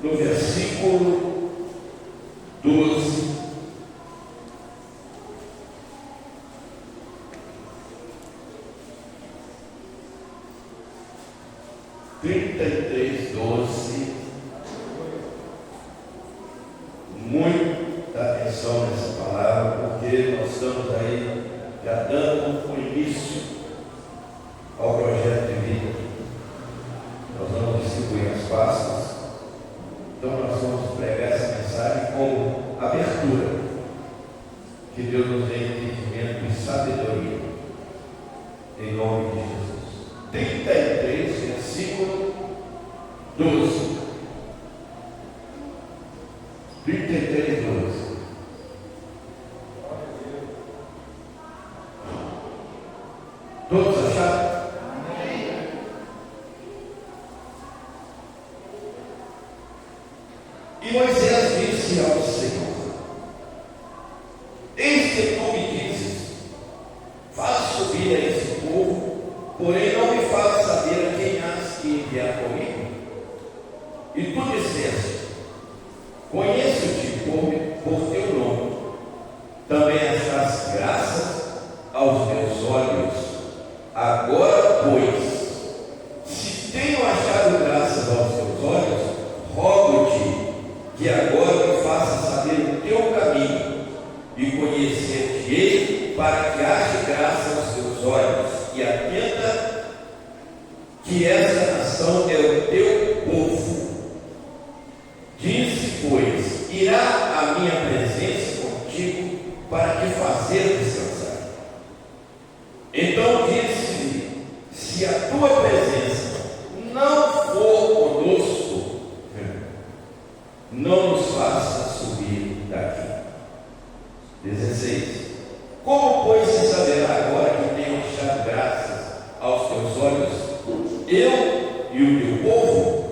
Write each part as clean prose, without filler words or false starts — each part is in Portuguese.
no versículo 12. Muita atenção nessa palavra, porque nós estamos aí já dando o início ao projeto de vida. Nós vamos distribuir as pastas, então nós vamos pregar essa mensagem como abertura. Que Deus nos dê entendimento e sabedoria, em nome de Jesus. 33, versículo 12. 33, 12. Todos acharam? E Moisés disse ao Senhor: eis que tu me dizes, faz subir a esse povo, porém não me faz saber a quem has de enviar comigo. E tu disseste: conheço-te por teu nome, também achas graças aos meus olhos. Agora, pois, se tenho achado graças aos teus olhos, rogo-te que agora me faça saber o teu caminho e conhecer-te-ei, para que ache graça aos teus olhos, e atenta que essa nação é o teu povo. Disse, pois, irá a minha presença contigo para te fazer descansar. Então disse-lhe: se a tua presença não for conosco, não nos faça subir daqui. 16. Como, pois, se saberá agora que tenho achado graças aos teus olhos, eu e o teu povo?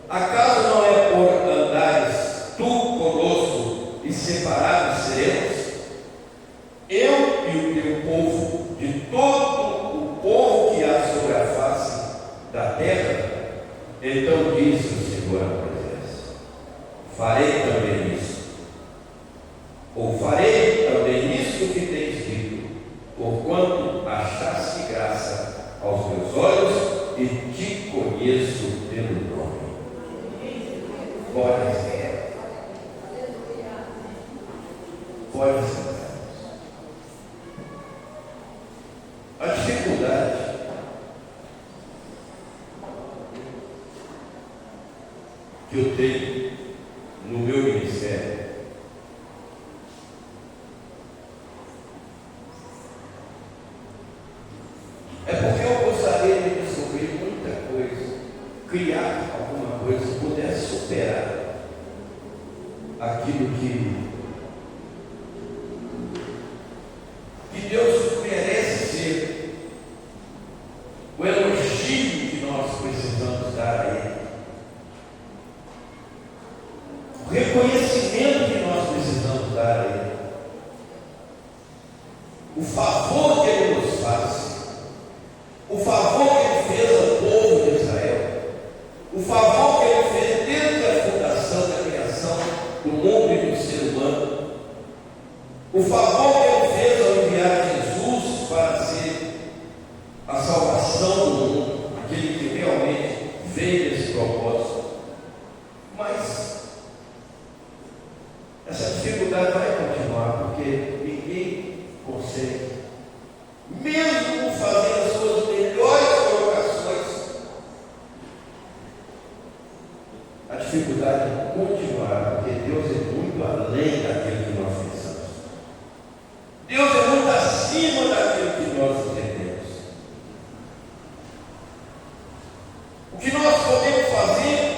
Acaso não é por andares tu conosco e separados seremos? Eu e o teu povo, de todo o povo que há sobre a face da terra? Então disse o Senhor a Moisés: farei também isso, ou farei também isso que tens dito, porquanto achaste graça aos meus olhos e te conheço pelo nome. Pode ser. Pode ser. A dificuldade que eu tenho no meu ministério é porque eu gostaria de descobrir muita coisa, criar alguma coisa que pudesse superar aquilo que Deus merece ser, o elogio que nós precisamos dar a Ele, o reconhecimento que nós precisamos dar a Ele, o favor que Ele nos faz, o favor que Ele fez ao povo de Israel, o favor que Ele fez desde a fundação da criação do mundo e do ser humano, o favor que Ele fez ao enviar Jesus para ser a salvação do mundo, aquele que realmente veio desse propósito. Mas essa dificuldade vai continuar, porque ninguém consegue, mesmo fazendo as suas melhores colocações, a dificuldade continuará, porque Deus é muito além daquilo que nós pensamos. Deus é muito acima daquilo que nós entendemos. O que nós podemos fazer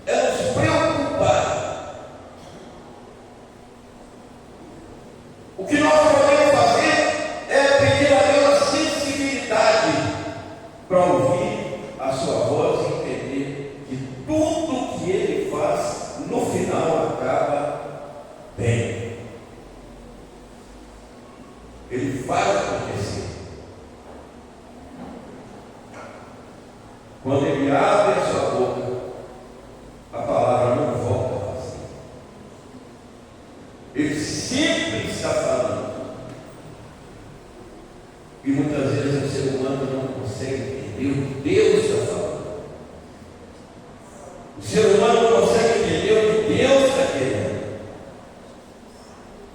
é nos preocupar. O que nós podemos fazer é pedir a Deus a sensibilidade para ouvir a sua voz e entender que tudo que Ele faz no final acaba bem. Ele faz acontecer. Quando Ele abre a sua boca, está falando. E muitas vezes o ser humano não consegue entender o que Deus está falando. O ser humano não consegue entender o que Deus está querendo.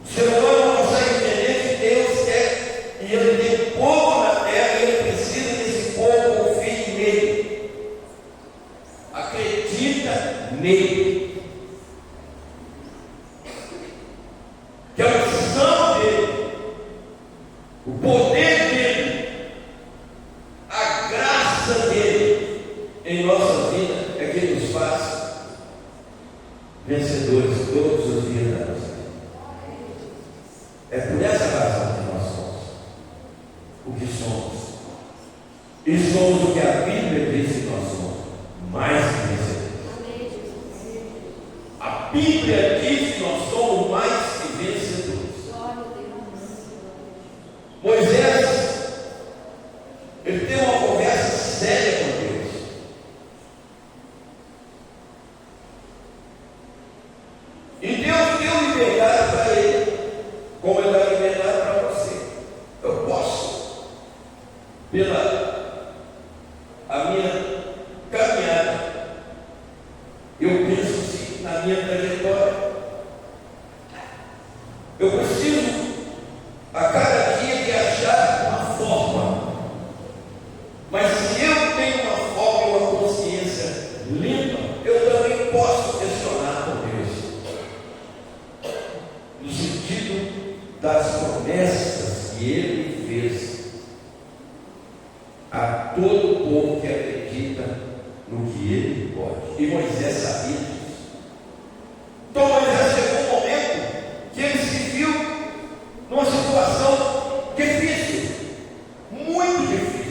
O ser humano não consegue entender o que Deus quer. E Ele tem povo na terra e Ele precisa desse povo confiar nele. Acredita nele. Que a unção dele, o poder dele, a graça dele em nossa vida é que nos faz vencedores todos os dias da nossa vida. É por essa razão que nós somos o que somos. E somos o que a Bíblia diz que nós somos, mais que vencedores. A Bíblia diz que nós somos mais que vencedores. Moisés, ele tem uma conversa séria com Deus. E Deus deu liberdade para ele, como ele dá liberdade para você. Eu posso, pela a minha caminhada, eu penso assim, na minha trajetória, eu preciso a cada dia de achar uma forma. Mas se eu tenho uma forma e uma consciência limpa, eu também posso questionar com Deus, no sentido das promessas que Ele fez a todo o povo que acredita no que Ele pode. E Moisés sabia disso. Então Moisés chegou um momento que ele se viu numa situação difícil, muito difícil.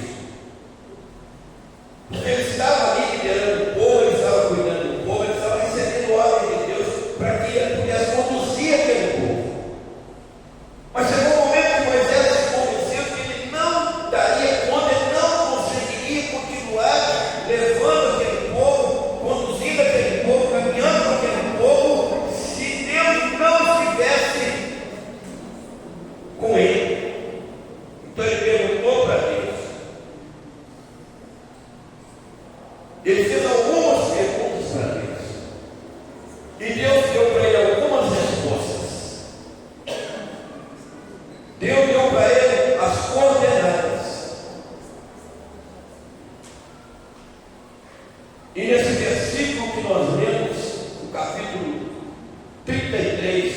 Ele estava ali liderando o povo, ele estava cuidando do povo, ele estava recebendo ordem de Deus para que ele pudesse conduzir aquele povo. Mas chegou um momento que Moisés se convenceu que ele não daria conta, ele não conseguiria continuar levando aquele povo, conduzindo aquele povo, caminhando com aquele povo, se Deus não estivesse com ele. Então ele perguntou para Deus. Ele fez algumas perguntas para Deus. E Deus deu para ele algumas respostas. Deus deu para ele as coordenadas. E nesse versículo que nós lemos, no capítulo 33,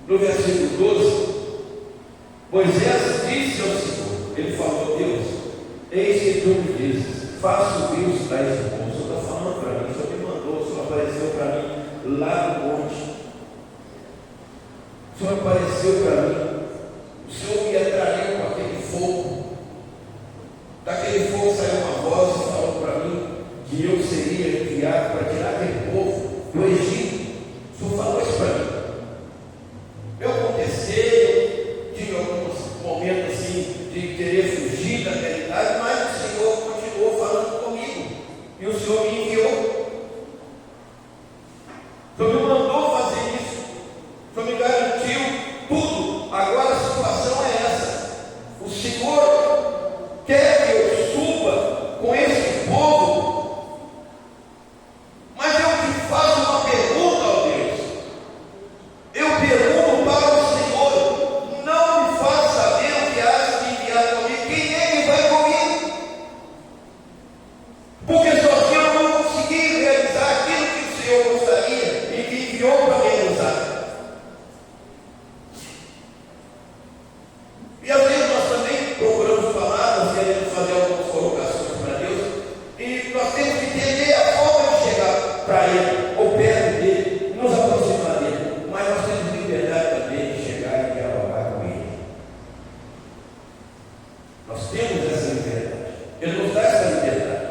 no versículo 12, Moisés disse ao Senhor, ele falou: Deus, eis que tu me dizes, faça subir os tais do monte. O Senhor está falando para mim, o Senhor me mandou, o Senhor apareceu para mim lá no monte. O Senhor apareceu para mim, o Senhor me atraiu com aquele fogo. Daquele fogo saiu uma voz e falou para mim que eu seria enviado para tirar aquele povo do Egito. O Senhor falou isso para mim. Eu aconteceu, tive alguns momentos assim de querer fugir da realidade, mas o Senhor continuou falando comigo e o Senhor me enviou. O Senhor me mandou fazer isso, o Senhor me garantiu tudo. Agora a situação é essa: o Senhor quer que eu suba com esse povo, mas eu te faço uma pergunta, ó Deus. Eu pergunto para o Senhor, não me faz saber o que há de enviar comigo. Quem é que vai comigo? Porque sozinho eu não consegui realizar aquilo que o Senhor gostaria e que enviou para realizar. E às vezes nós também procuramos palavras, queremos fazer algumas colocações para Deus, e nós temos que entender a forma de chegar para Ele, ou perto dele, nos aproximar dele. Mas nós temos liberdade também de chegar e dialogar com Ele. Nós temos essa liberdade. Ele nos dá essa liberdade.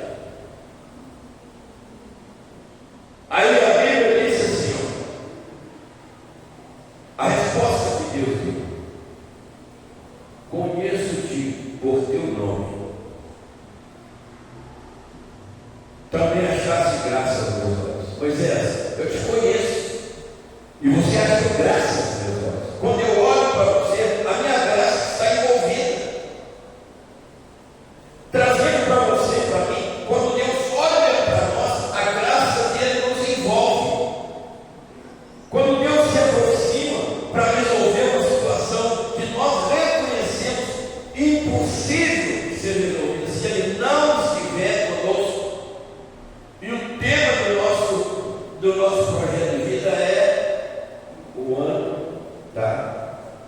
Aí a Bíblia diz assim, ó, a resposta que Deus deu: conheço-te por teu nome, também achaste graça aos meus olhos. Moisés, eu te conheço, e você acha graça aos meus olhos. Quando eu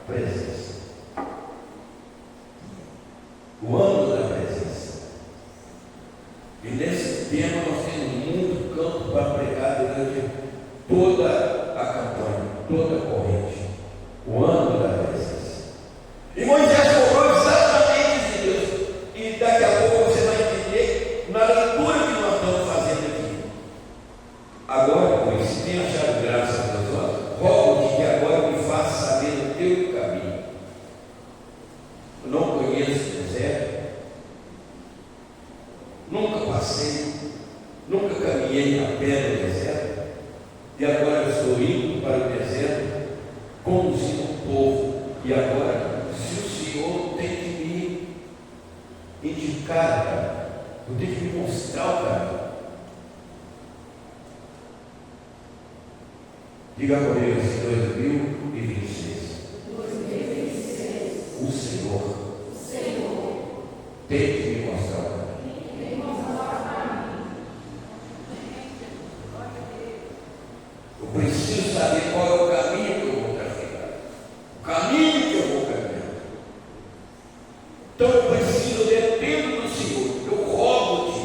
presença. O ano da presença. E nesse tema nós temos muito campo para pregar durante toda a campanha, toda a corrente. O ano da presença. E Moisés cobrou exatamente de Deus. E daqui a pouco você vai entender na leitura que nós estamos fazendo aqui. Agora, pois, se tem achado graça a Deus, rogo-te que agora me faça saber o teu caminho. Eu não conheço o deserto, nunca passei, nunca caminhei a pé no deserto, e agora eu estou indo para o deserto, conduzindo o povo, e agora, se o Senhor tem que me indicar, cara, eu tenho que me mostrar o caminho. Diga comigo assim, 2026. O Senhor tem que me mostrar o caminho. Eu preciso saber qual é o caminho que eu vou traficar, o caminho que eu vou caminhar. Então eu preciso, eu dependo do Senhor, eu rogo-te.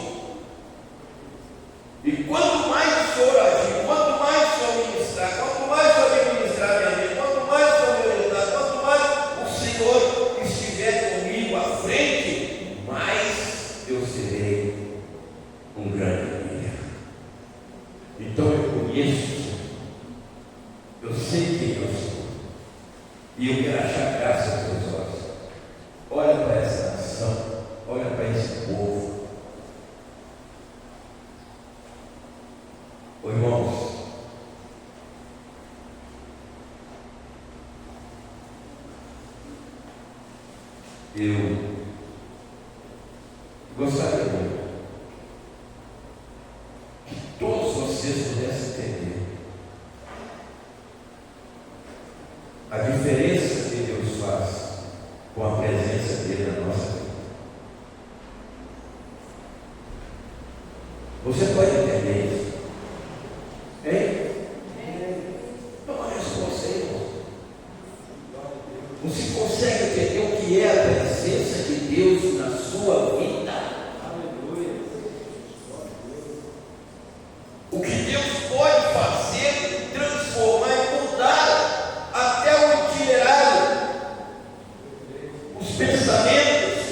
E quanto mais o Senhor agir, quanto mais o Senhor ministrar, quanto mais o Senhor administrar minha vida, quanto mais o Senhor me orientar, quanto mais o Senhor estiver comigo à frente, mais eu serei um grande líder. Então eu conheço o Senhor, eu sei quem eu sou, e eu quero achar graça aos teus olhos. Olha para essa nação, olha para esse povo. Ô irmãos, eu gostaria muito que todos vocês pudessem entender a diferença que Deus faz com a presença dele na nossa vida. Você pode entender isso? Hein? Toma a resposta aí, irmão. Você consegue entender o que é a presença de Deus na sua vida? O que Deus pode fazer, transformar e mudar até o itinerário, os pensamentos,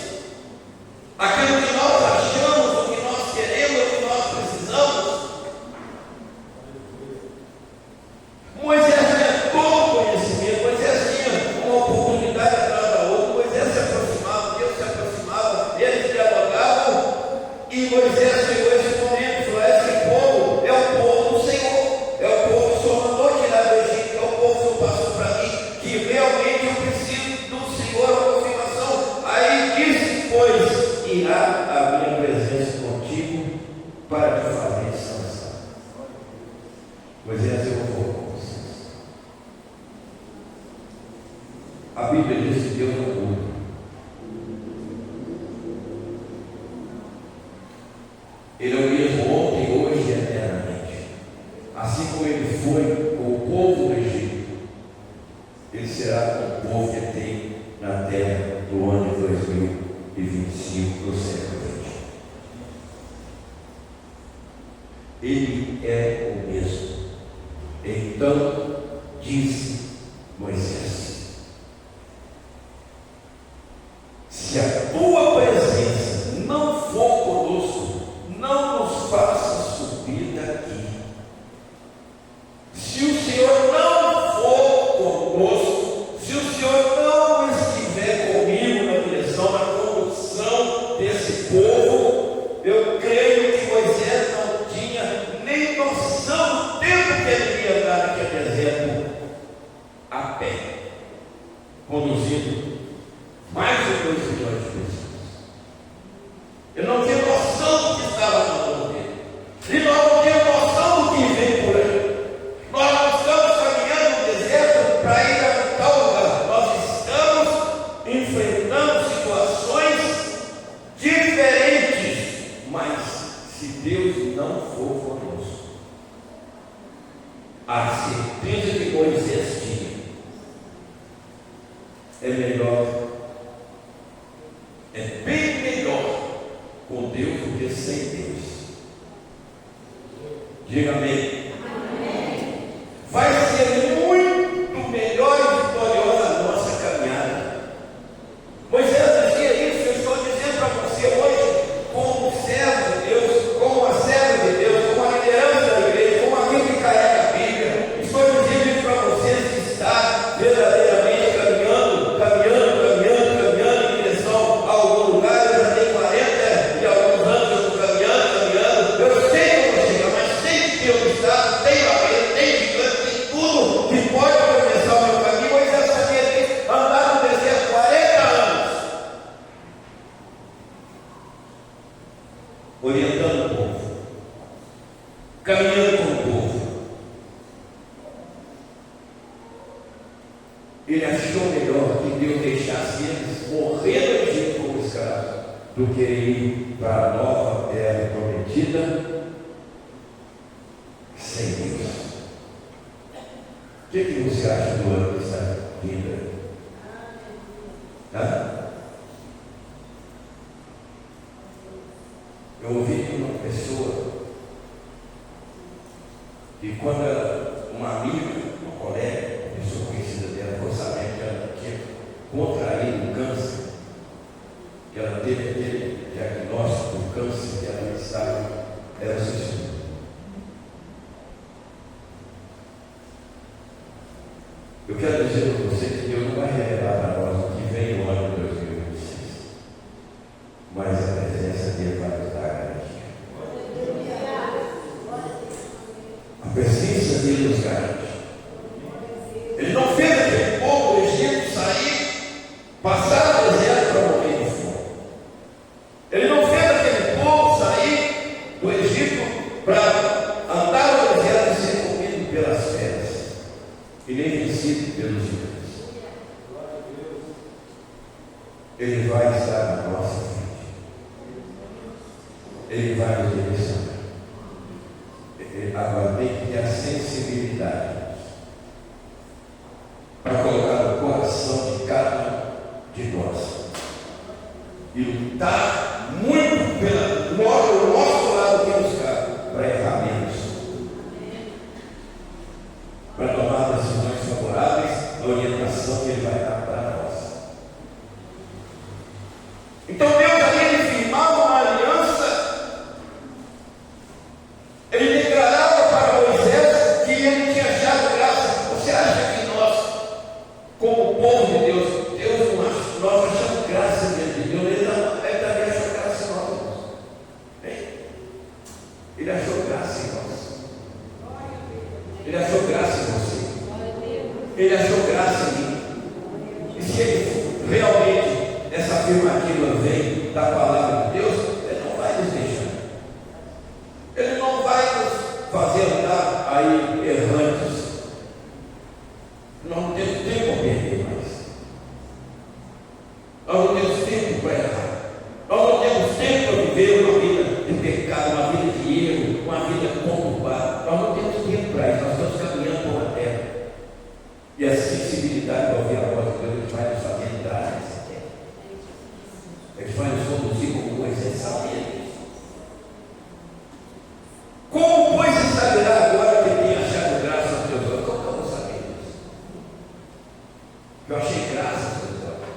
aquilo que nós achamos, o que nós queremos, o que nós precisamos. Moisés tinha todo o conhecimento, Moisés tinha uma oportunidade atrás da outra, Moisés se aproximava, Deus se aproximava, eles dialogavam, e Moisés chegou a esse momento, falou: esse povo é o povo do Senhor, é o povo que o Senhor mandou tirar do Egito, é o povo que o Senhor passou para mim, que realmente eu preciso do Senhor, a confirmação. Aí disse: pois irá a minha presença contigo para te fazer descansar. Moisés, eu vou com vocês. A Bíblia diz que Deus não muda. Ele é o mesmo ontem, hoje e eternamente. Assim como ele foi com o povo do Egito, ele será com o povo que tem na terra do ano de 2025, do século XX. Ele é o mesmo. Então disse Moisés: se a tua presença não for conosco, não nos faça subir daqui. Se o Senhor não for conosco, se o Senhor não estiver comigo na direção, na condução desse povo, eu creio que Moisés não tinha nem noção do tempo que ele ia andar naquele deserto a pé, conduzindo mais de 2 milhões de pessoas. Eu não tinha noção do que estava na mão dele. E nós não temos noção do que vem por aí. Nós não estamos caminhando no deserto para ir a tal lugar. Nós estamos enfrentando situações diferentes. Mas se Deus não for conosco, a certeza que Moisés tinha é melhor, é bem melhor com Deus do que sem Deus. Diga amém. Vai ser muito melhor e vitoriosa a nossa caminhada. Moisés dizia isso, eu estou dizendo para você hoje, como servo de Deus, como uma serva de Deus, como uma liderança da igreja, como alguém que carrega a Bíblia. Estou dizendo isso para você que está verdadeiramente caminhando em direção a algum lugar. Eu já tenho 40 e alguns anos, eu estou caminhando. Eu sei que eu vou chegar, mas sei que Deus está, tem barreira, tem gigante, tem tudo que pode começar o meu caminho. Moisés sabia disso, andar no deserto 40 anos, orientando o povo, caminhando com o povo. Ele achou melhor que Deus deixasse eles morrer no Egito como escravos do que ir para a nova terra prometida sem Deus. O que você acha do ano que está vindo? Eu ouvi de uma pessoa que quando uma amiga, uma colega, uma pessoa conhecida dela, ficou sabendo que ela tinha contraído câncer, que ela teve aquele diagnóstico do câncer que ela estava, ela se suicidou. Eu quero dizer para você que Deus não vai revelar para nós o que vem no ano de 2026, mas a presença dele vai nos dar a garantia. A presença dele nos garante. Ele não fez aquele povo do Egito sair, passar o deserto para morrer de fome. Ele não fez aquele povo sair do Egito para andar no deserto e ser comido pelas feras e nem vencido pelos gigantes. Ele vai estar na nossa frente. Ele vai nos direcionar. Agora tem que ter a sensibilidade para colocar no coração de cada um de nós e lutar muito pelo nosso lado que nos cabe, para errar menos, para tomar decisões favoráveis à orientação que Ele vai dar para nós. Então Deus ali, Ele firmava uma aliança. Ele declarava para Moisés que ele tinha achado graça. Você acha que nós, como povo de Deus, nós achamos graça diante de Deus? Ele também achou graça em nós, irmãos. Ele achou graça em nós. Ele achou graça em você. Ele achou graça em mim. E se ele realmente, essa afirmativa vem da palavra de Deus, Ele não vai nos deixar. Ele não vai nos fazer andar aí errantes. Nós não temos tempo para perder mais. Nós não temos tempo para errar. Nós não temos tempo para viver uma vida de pecado, uma vida de erro, uma vida conturbada. Nós não temos tempo para isso. Nós estamos caminhando por uma terra. E a sensibilidade para ouvir a voz de Deus, Ele vai nos fazer entrar nessa terra. Ele vai nos conduzir como Moisés sabia. Como, pois, se saberá agora que tem achado graça aos teus olhos? Como eu vou saber disso? Eu achei graça aos teus olhos.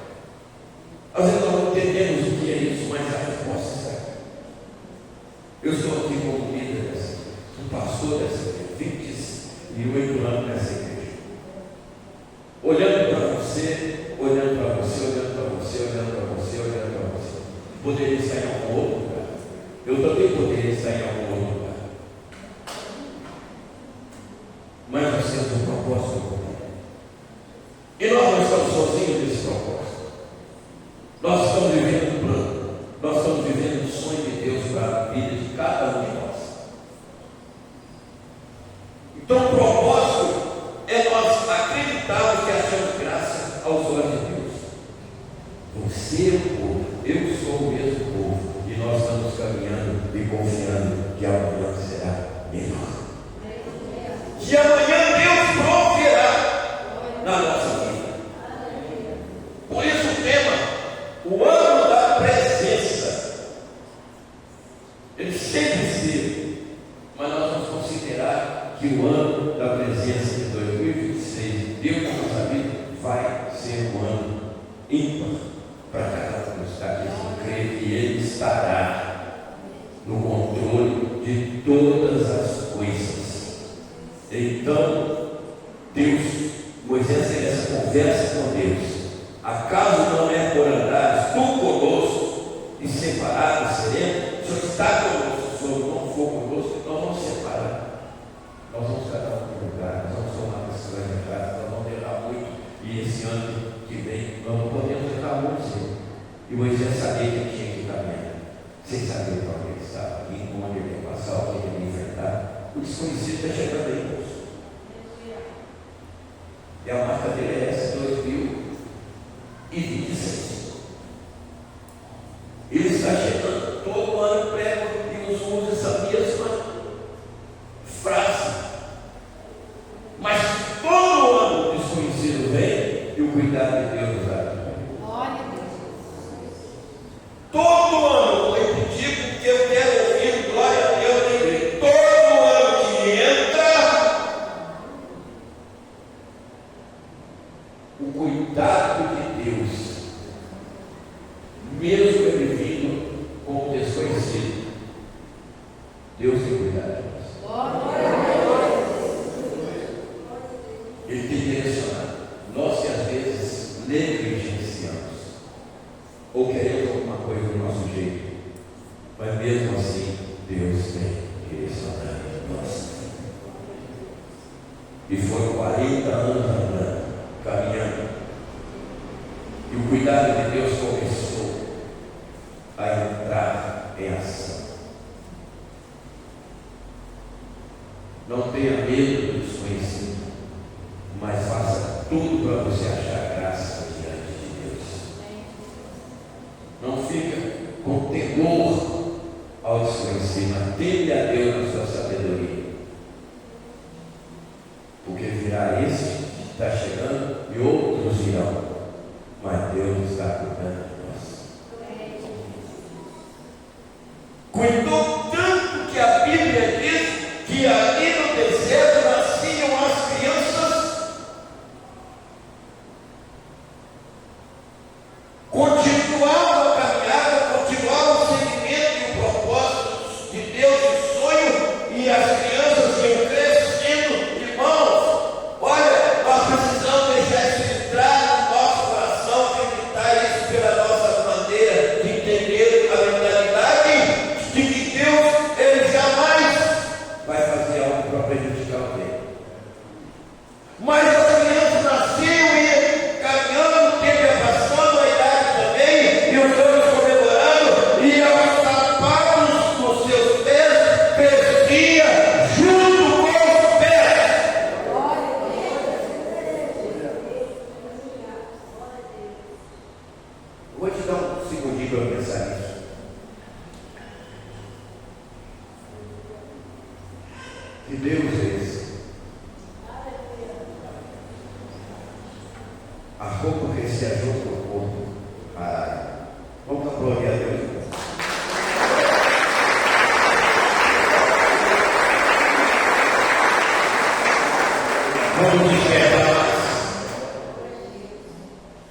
Às vezes nós não entendemos o que é isso, mas a resposta está aqui. Eu estou aqui como líder, um pastor dessa igreja, 28 anos nessa igreja. Olhando para você, olhando para você, olhando para você, olhando para você, olhando para você. Poderia estar em algum outro lugar. Eu também poderia estar em algum outro lugar. Mas nós temos um propósito comum. E nós não estamos sozinhos nesse propósito. Nós estamos vivendo um plano. Nós estamos vivendo um sonho de Deus para a vida de cada um de nós. Então o propósito é nós acreditarmos que achamos graça aos olhos de Deus. Você é o povo, eu sou o mesmo povo, e nós estamos caminhando e confiando que amanhã será melhor. Que amanhã Deus proverá na nossa vida. ímpar para cada um dos casos. Creio que Ele estará no controle de todas as coisas. Então, Moisés tem essa conversa com Deus. Acaso não é por andares tu conosco e separados seremos? O Senhor está conosco. Se o Senhor não for conosco, nós vamos separar. Nós vamos cada um para um lugar, nós vamos tomar decisões erradas, nós vamos errar muito. E esse ano que vem, nós não podemos errar muito, Senhor. E Moisés sabia que ele tinha que caminhar, sem saber para onde ele estava, e onde ele ia passar, o que ele ia enfrentar. O desconhecido está chegando aí, moço. E a marca dele é essa, 2026. Ele está chegando, todo ano prego e usa essa mesma frase. Mas todo ano o desconhecido vem e o cuidado de Deus nos ajuda. Todo ano, vou repetir porque eu quero ouvir glória a Deus na igreja. Todo ano que entra, o cuidado de Deus, mesmo ele vindo como desconhecido, Deus tem cuidado de nós. Ele tem direcionado. Nós que às vezes negligenciamos ou queremos alguma coisa do nosso jeito, mas mesmo assim Deus tem direcionado nós. E foram 40 anos andando, caminhando, e o cuidado de Deus começou a entrar em ação. Não tenha medo do desconhecido, mas faça tudo para você achar graça diante de Deus. Não fica com temor ao desconhecido, mas teme a Deus na sua sabedoria, porque virá esse que está chegando e outros virão, mas Deus está cuidando de nós. Cuidou tanto que a Bíblia diz que ali no deserto nasciam as crianças, continuava a caminhada, continuava o seguimento e o propósito de Deus, o sonho, e as crianças iam crescendo. Irmãos, olha, nós precisamos deixar isso entrar no nosso coração, acreditar isso pela nossa maneira de entender a mentalidade de que Deus, Ele jamais vai fazer algo para prejudicar alguém. Mas as crianças nasciam e caminhando, o tempo ia passando, a idade também, e os anos comemorando, e aos sapatos nos seus pés, perdia junto com os pés. Vou te dar um segundinho para pensar nisso. Que Deus é esse? A roupa que se ajunta ao corpo. Vamos dar glória a Deus. Vamos despertar mais.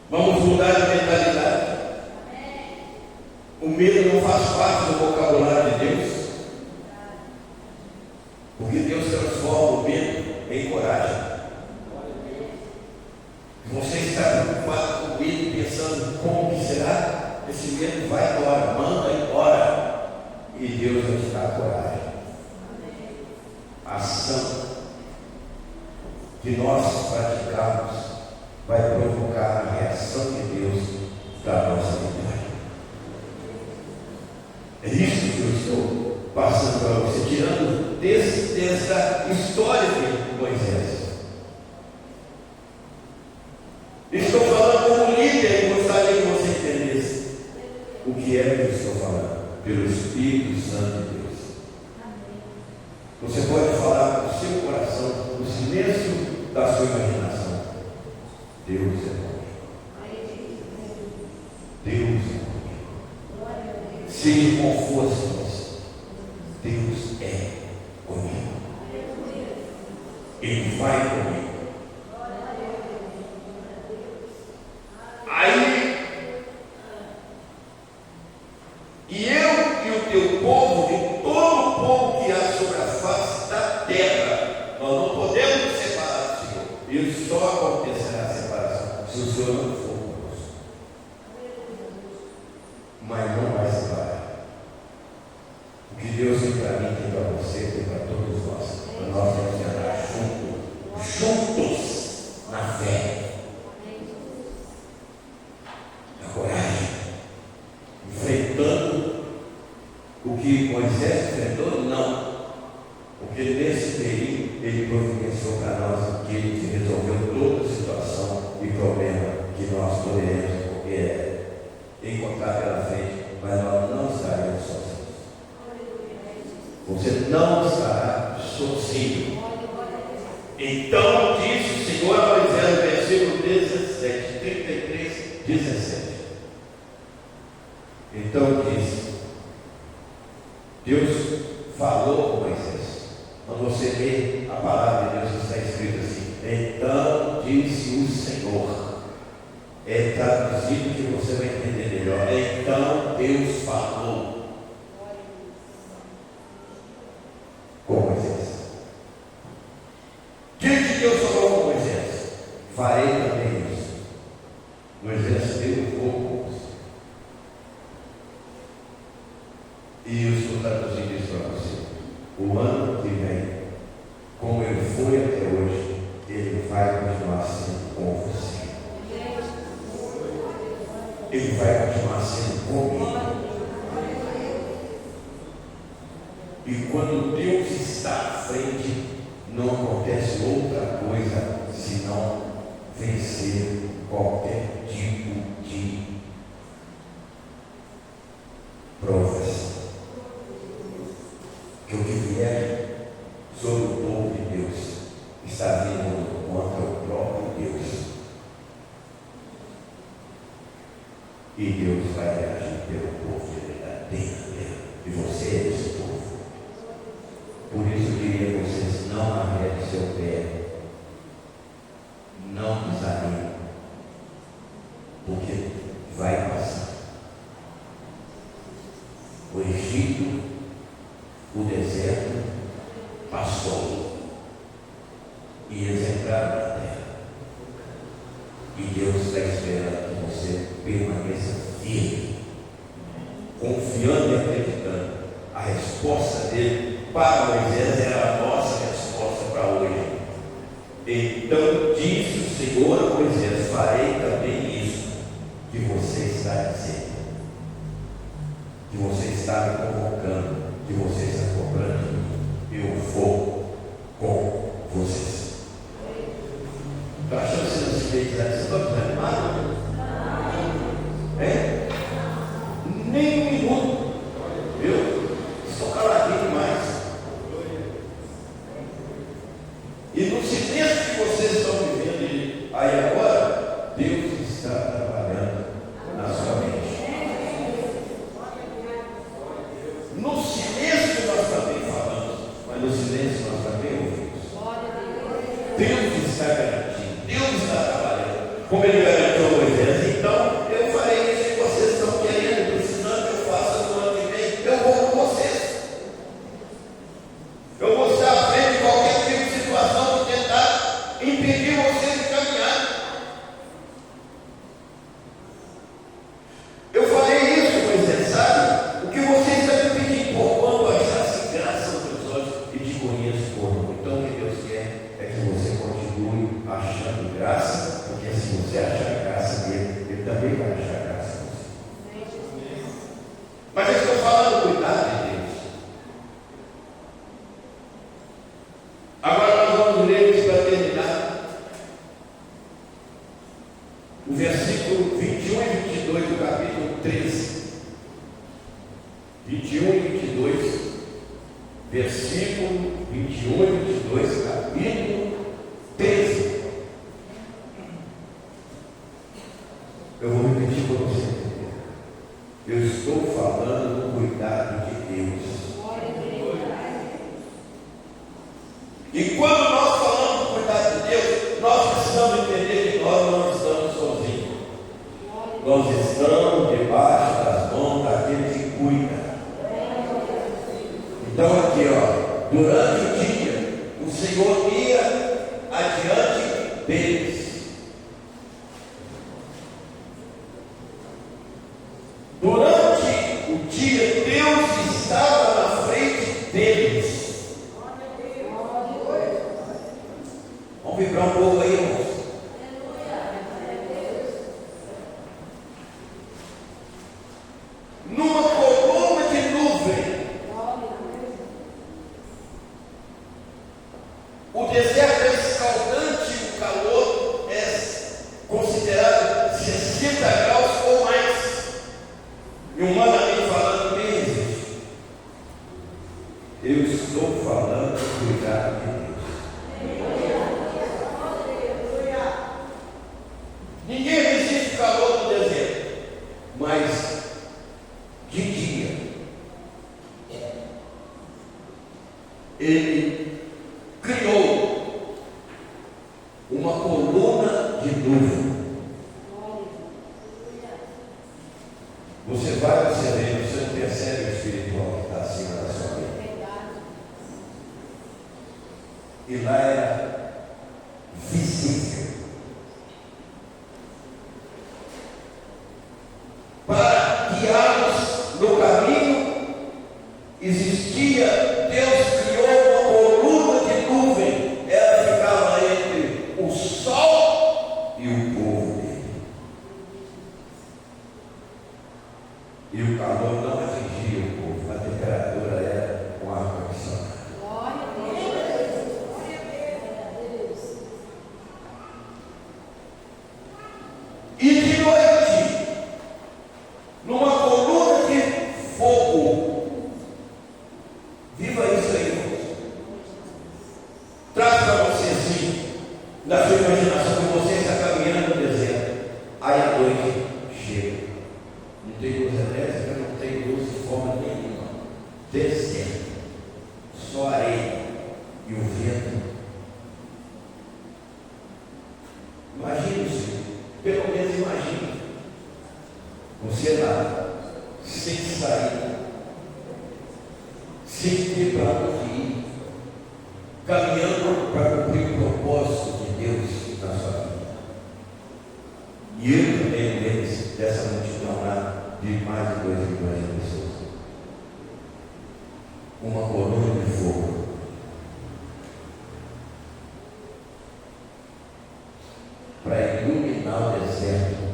Vamos mudar de mentalidade. O medo não faz parte do vocabulário de Deus. Porque Deus transforma o medo em coragem. Você está preocupado com o medo, pensando como que será? Esse medo vai embora, manda embora. E Deus vai te dar coragem. A ação que nós praticamos vai provocar a reação de Deus da nossa vida. É isso que eu estou passando para você, tirando dessa história de Moisés. Estou falando como líder e gostaria que você entendesse o que é que eu estou falando, pelo Espírito Santo de Deus. Você pode falar com o seu coração, no silêncio da sua imaginação. Deus é comigo. Deus é comigo. Seja qual for a situação, Deus é comigo. Ele vai comigo. Aí o que Moisés enfrentou? Não. Porque nesse período ele providenciou para nós que ele resolveu toda situação e problema que nós poderemos encontrar pela frente, mas nós não estaremos sozinhos. Você não estará sozinho. Então disse o Senhor a Moisés, no versículo 17, 33, 17. Então disse, Deus falou com Moisés. Quando você lê a palavra de Deus, está escrito assim: então disse o Senhor. É traduzido que você vai entender melhor. Então Deus falou com Moisés. Diante de Deus falou com Moisés: farei também isso. Moisés deu um pouco. E eu estou traduzindo isso para você. O ano que vem, como ele foi até hoje, ele vai continuar sendo com você. Ele vai continuar sendo comigo. E quando Deus está à frente, não acontece outra coisa senão vencer qualquer tipo de provas. Que o que vier sobre o povo de Deus está vindo contra o próprio Deus. E Deus vai agir pelo povo de verdade. E você é esse povo. Por isso eu queria que vocês não arredem seu pé. Não desanimem. Porque vai passar. O Egito, o deserto passou. E eles entraram na terra. E Deus está esperando que você permaneça firme, confiando e acreditando. A resposta dele para Moisés era a nossa resposta para hoje. Então disse o Senhor a Moisés: farei também isso que você está dizendo, que você está me convocando, que você está cobrando de mim. Eu vou com vocês. Estou achando que vocês não se deitaram, vocês estão desanimados? É? Nem um minuto. Viu? Estou caladinho demais. E no silêncio que vocês estão vivendo aí agora, Deus está trabalhando na sua mente. No silêncio nós também falamos, mas no silêncio nós também ouvimos. Deus está garantindo, Deus está trabalhando. Como ele garantiu a Moisés, então eu farei isso que vocês estão querendo, precisando que eu faça no ano que vem. Eu vou com vocês. Eu vou estar à frente de qualquer tipo de situação que tentar impedir vocês de caminhar. Eu farei isso, Moisés, sabe? O que vocês estão me pedindo, por quando achasse graça nos meus olhos e te conheço por nome. Então o que Deus quer é que você continue achando graça, porque se você achar graça nele, ele também vai achar graça em você. Mas eu estou falando do cuidado de Deus. Agora nós vamos ler isso para terminar. O versículo 21 e 22 do capítulo 13. 21 e 22. Versículo 21 e 22, capítulo 13. Eu vou repetir para você. Eu estou falando do cuidado de Deus. E quando nós falamos do cuidado de Deus, nós precisamos entender que nós não estamos sozinhos. Nós estamos debaixo das mãos daquele que cuida. Então aqui, ó, durante o dia, o Senhor ia adiante deles. Durante o dia, Deus estava na frente deles. Vamos vibrar um pouco aí, irmãos. Numa coluna de nuvem, Ele criou uma coluna de nuvem. Você vai perceber, você não percebe o espiritual que está acima da sua vida. E lá era visível. Para guiá-los no caminho, existia, Deus criou uma coluna de nuvem. Ela ficava entre o sol e o povo dele. E o calor não atingia o povo, a temperatura era um ar-condicionado. E de noite, numa coluna de fogo. Viva isso aí, irmãos. Traz para você assim, na sua imaginação, que você está caminhando no deserto. Aí a noite chega. Não tem luz elétrica, não tem luz de forma nenhuma. Deserto. Só areia e o vento. Imagine isso. Pelo menos imagine. Você lá, sem sair, sem ter para onde ir, caminhando para cumprir o propósito de Deus na sua vida. E eu também, eles, dessa multidão lá, de mais de 2 milhões de pessoas. Uma coluna de fogo. Para iluminar o deserto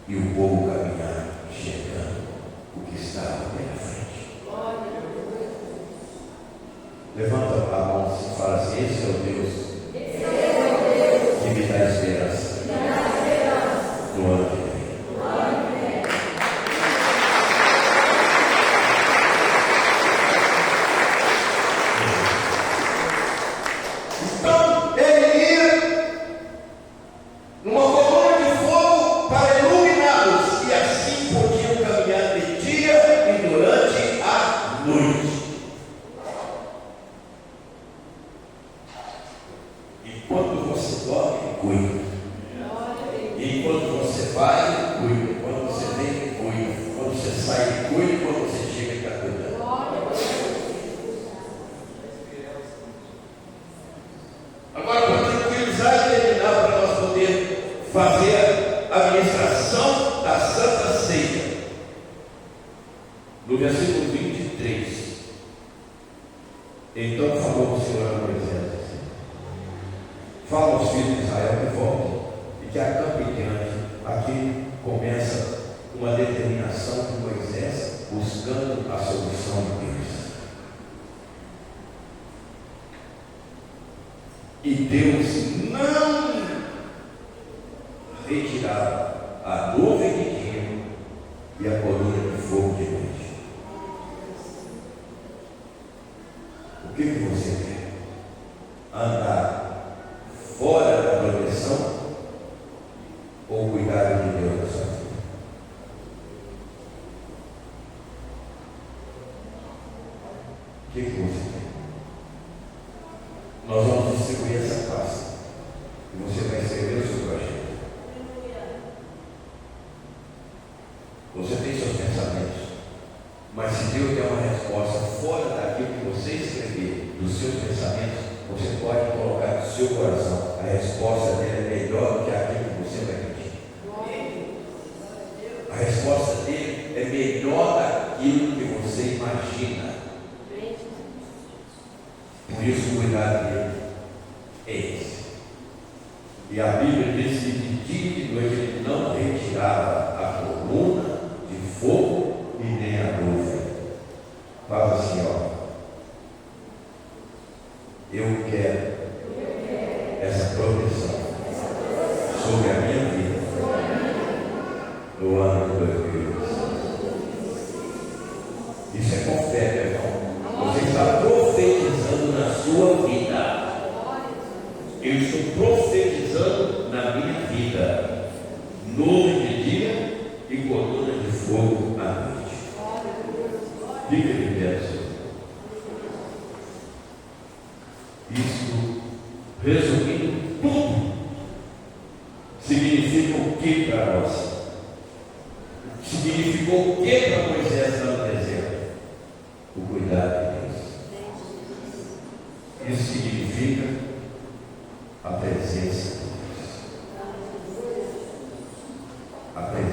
e o povo caminhar, chegando o que estava pela frente. Levanta a mão e fala assim: esse é o Deus que me dá esperança no ano que vem. Então ele ia numa coluna de fogo para iluminá-los, e assim podiam caminhar de dia e durante a noite. Enquanto você dorme, cuida. Enquanto você vai, cuida. Quando você vem, cuida. Quando você sai, cuida. Quando você chega, está cuidando. Agora, para tranquilizar e terminar, para nós poder fazer a ministração da Santa Ceia, no versículo 23, então falou o Senhor a Moisés assim: fala aos filhos de Israel que voltem e que acampem diante. Aqui começa uma determinação de Moisés buscando a solução de Deus. E Deus não retirava a nuvem de dia e a coluna de fogo de noite. O que você quer? Andar fora da proteção ou cuidar de Deus na sua vida? O que você quer? Nós vamos distribuir essa pasta e você vai escrever o seu projeto. Você tem seus pensamentos, mas se Deus der uma resposta fora daquilo que você escrever, dos seus pensamentos, você pode colocar no seu coração. A resposta dele é melhor do que aquilo que você vai pedir. A resposta dele é melhor daquilo que você imagina. Por isso, o cuidado dele é esse. E a Bíblia diz que de dia e de noite ele não retirava a coluna de fogo e nem a nuvem. Fala assim: ó, eu quero essa proteção sobre a minha vida no ano de 2020. Isso é com fé, meu irmão. Você está profetizando na sua vida. Eu estou profetizando na minha vida. Nuvem de dia e coluna de fogo à noite. Fica de pé, Senhor. Isto, resumindo tudo, significa o que para nós? Significou o que para Moisés lá no deserto? O cuidado de Deus. Isso significa a presença de Deus. A presença